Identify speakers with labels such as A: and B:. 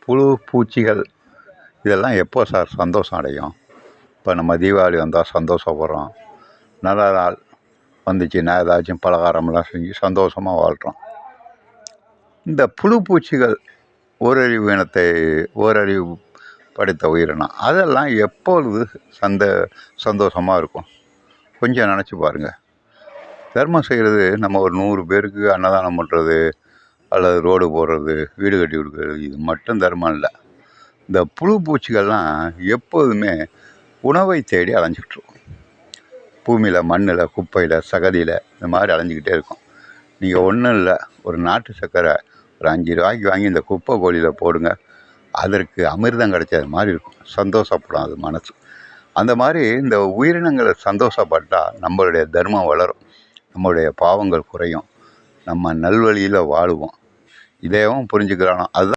A: புழு பூச்சிகள் இதெல்லாம் எப்போ சார் சந்தோஷம் அடையும்? இப்போ நம்ம தீபாவளி வந்தால் சந்தோஷப்படுறோம். நல்ல நாள் வந்துச்சுன்னா ஏதாச்சும் பலகாரமெல்லாம் செஞ்சு சந்தோஷமாக வாழ்கிறோம். இந்த புழு பூச்சிகள் ஓரறிவு படைத்த உயிரினம், அதெல்லாம் எப்பொழுது சந்தோஷமாக இருக்கும்? கொஞ்சம் நினச்சி பாருங்கள். தர்மம் செய்கிறது, நம்ம ஒரு 100 பேருக்கு அன்னதானம் பண்ணுறது அல்லது ரோடு போடுறது, வீடு கட்டி கொடுக்குறது, இது மட்டும் தர்மம் இல்லை. இந்த புழு பூச்சிகள்லாம் எப்போதுமே உணவை தேடி அலைஞ்சிட்ருக்கும். பூமியில், மண்ணில், குப்பையில், சகதியில் இந்த மாதிரி அலைஞ்சிக்கிட்டே இருக்கும். நீங்கள் ஒன்றும் இல்லை, ஒரு நாட்டு சர்க்கரை ஒரு 5 ரூபாய்க்கு வாங்கி இந்த குப்பை கோழியில் போடுங்க, அதற்கு அமிர்தம் கிடைச்சது மாதிரி இருக்கும். சந்தோஷப்படும் அது மனசு. அந்த மாதிரி இந்த உயிரினங்களை சந்தோஷப்பட்டால் நம்மளுடைய தர்மம் வளரும், நம்மளுடைய பாவங்கள் குறையும், நம்ம நல்வழியில் வாழுவோம். இதையும் புரிஞ்சுக்கிறானோ அதுதான்